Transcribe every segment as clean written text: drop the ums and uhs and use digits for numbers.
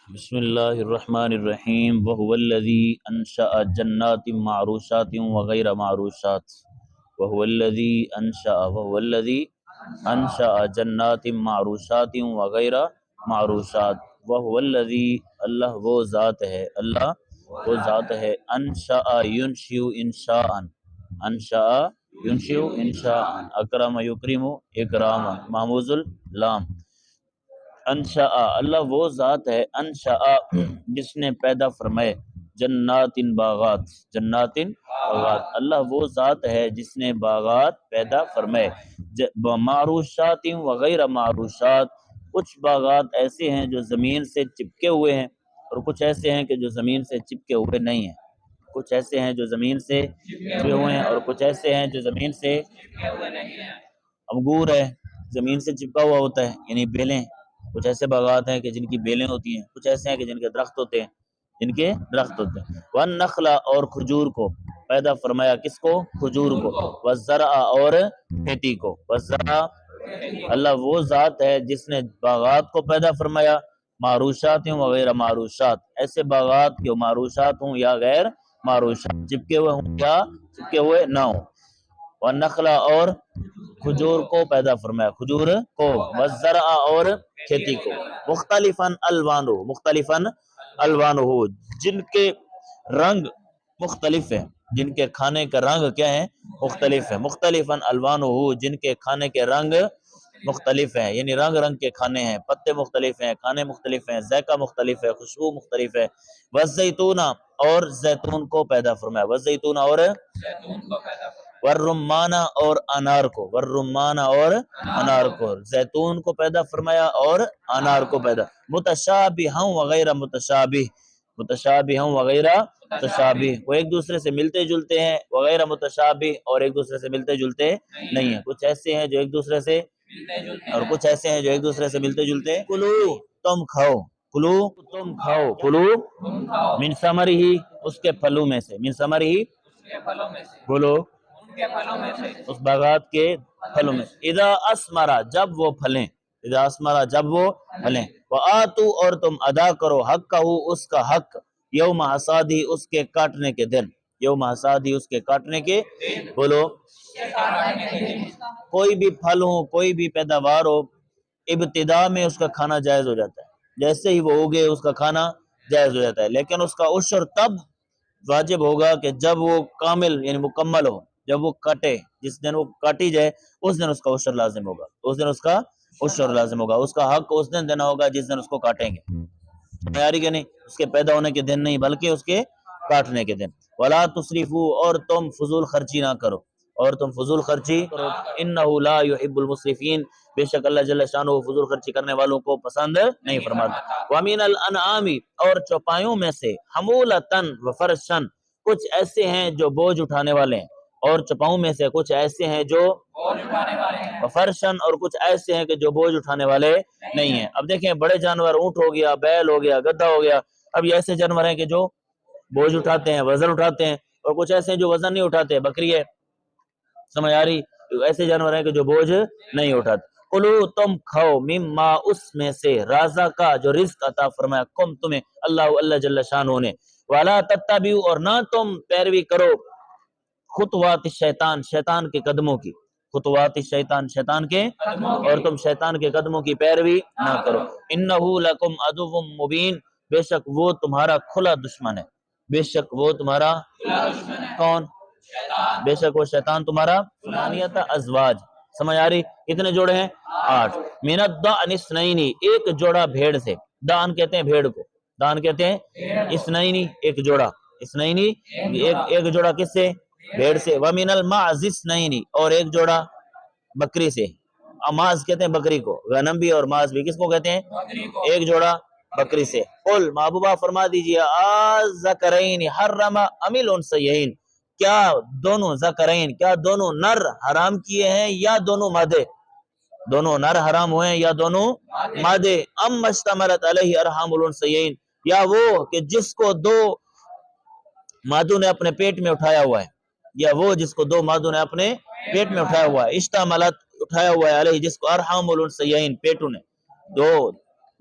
بسم اللہ الرحمن الرحیم وهو الذی انشأ جنات معروشات وغیر معروشات وهو الذی انشأ جنات معروشات وغیر معروشات وهو الذی اللہ وہ ذات ہے انشأ ینشئ انشاء اکرم یکرم اکراما محموز اللام انشاء اللہ وہ ذات ہے انشاء جس نے پیدا فرمائے جنات باغات اللہ وہ ذات ہے جس نے باغات پیدا فرمائے معروشات وغیر معروشات کچھ باغات ایسے ہیں جو زمین سے چپکے ہوئے ہیں اور کچھ ایسے ہیں کہ جو زمین سے چپکے ہوئے نہیں ہیں کچھ ایسے ہیں جو زمین سے چپکے ہوئے ہیں اور کچھ ایسے ہیں جو زمین سے انگور ہے زمین سے چپکا ہوا ہوتا ہے یعنی بیلیں کچھ ایسے باغات ہیں کہ جن کی بیلیں ہوتی ہیں کچھ ایسے ہیں کہ جن کے درخت ہوتے ہیں وَالنَّخْلَ اور کھجور کو پیدا فرمایا کس کو کھجور کو وَالزَّرْعَ اور کھیتی کو وَالزَّرْعَ اللہ وہ ذات ہے جس نے باغات کو پیدا فرمایا معروشات ہوں وغیر معروشات ایسے باغات جو معروشات ہوں یا غیر معروشات چپکے ہوئے ہوں یا چپکے ہوئے نہ ہوں وَالنَّخْلَ اور کھجور کو پیدا فرمایا کھجور کو وَالزَّرْعَ اور کھیتی کو مختلفاً الوانہ جن کے رنگ مختلف ہیں جن کے کھانے کا رنگ کیا ہے مختلف ہے مختلفاً الوانہ جن کے کھانے کے رنگ مختلف ہیں یعنی رنگ رنگ کے کھانے ہیں پتے مختلف ہیں کھانے مختلف ہیں ذائقہ مختلف ہے خوشبو مختلف ہے والزیتون اور زیتون کو پیدا فرمایا والزیتون اور والرمان اور انار کو زیتون کو پیدا فرمایا اور انار کو پیدا متشابہ وغیر متشابہ وغیرہ متشابہ وہ ایک دوسرے سے ملتے جلتے ہیں وغیرہ متشابہ اور ایک دوسرے سے ملتے جلتے نہیں ہیں کچھ ایسے ہیں جو ایک دوسرے سے اور کچھ ایسے ہیں جو ایک دوسرے سے ملتے جلتے کلو تم کھاؤ من ثمرہ اس کے پھلوں میں سے من ثمرہ بولو اس باغات کے پھلوں میں اذا اسمرا جب وہ پھلیں وآتو اور تم ادا کرو حقہ اس کا حق یوم حصادی اس کے کاٹنے کے دن بولو کوئی بھی پھل ہو کوئی بھی پیداوار ہو ابتدا میں اس کا کھانا جائز ہو جاتا ہے جیسے ہی وہ اگے اس کا کھانا جائز ہو جاتا ہے لیکن اس کا عشر تب واجب ہوگا کہ جب وہ کامل یعنی مکمل ہو جب وہ کاٹے جس دن وہ کاٹی جائے اس دن اس کا عشر لازم ہوگا اس کا حق اس دن دینا ہوگا جس دن اس کو کاٹیں گے تیاری کے نہیں اس کے پیدا ہونے کے دن نہیں بلکہ اس کے کاٹنے کے دن ولا تسرفوا اور تم فضول خرچی نہ کرو انہ لا يحب المسرفین بے شک اللہ جل شانہ فضول خرچی کرنے والوں کو پسند نہیں فرماتا ومن الانعام اور چوپایوں میں سے حمولتن وفرشن کچھ ایسے ہیں جو بوجھ اٹھانے والے ہیں اور چوپاؤں میں سے کچھ ایسے ہیں جو فرشن اور کچھ ایسے ہیں کہ جو بوجھ اٹھانے والے نہیں ہیں اب دیکھیں بڑے جانور اونٹ ہو گیا بیل ہو گیا گدھا ہو گیا اب یہ ایسے جانور ہیں کہ جو بوجھ اٹھاتے ہیں وزن اٹھاتے ہیں اور کچھ ایسے ہیں جو وزن نہیں اٹھاتے بکری ہے سمجھ آ رہی ایسے جانور ہیں کہ جو بوجھ نہیں اٹھاتے کلو تم کھاؤ مما اس میں سے رازق کا جو رزق عطا فرمایا کم تمہیں اللہ جل شانہ نے والا تتبعوا اور نہ تم پیروی کرو خطوات شیطان کے قدموں کی شیطان کے اور تم شیطان کے قدموں کی پیروی نہ کرو انہ لکم عدو مبین بے شک وہ تمہارا کھلا دشمن ہے کون بے شک وہ شیطان تمہارا ثمانیۃ ازواج سمجھ آ رہی کتنے جوڑے ہیں 8 من الضأن اثنین ایک جوڑا بھیڑ سے دان کہتے ہیں بھیڑ کو اثنین ایک جوڑا ایک جوڑا کس سے بھیڑ سے ومن المعز اثنین اور ایک جوڑا بکری سے ماز کہتے ہیں بکری کو غنم بھی اور ماز بھی کس کو کہتے ہیں ایک جوڑا بکری سے قل محبوبہ فرما دیجئے ذکرین حرم ام الانثیین کیا دونوں ذکرین کیا دونوں نر حرام کیے ہیں یا دونوں مادے دونوں نر حرام ہوئے ہیں یا دونوں مادے ام اشتملت علیہ ارحام الانثیین یا وہ کہ جس کو دو مادوں نے اپنے پیٹ میں اٹھایا ہوا ہے یا وہ جس کو دو مادوں نے اپنے پیٹ میں اٹھایا ہوا ہے اشتملت اٹھایا ہوا ہے علیہ جس کو ارحام الانثیین پیٹوں نے دو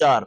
4।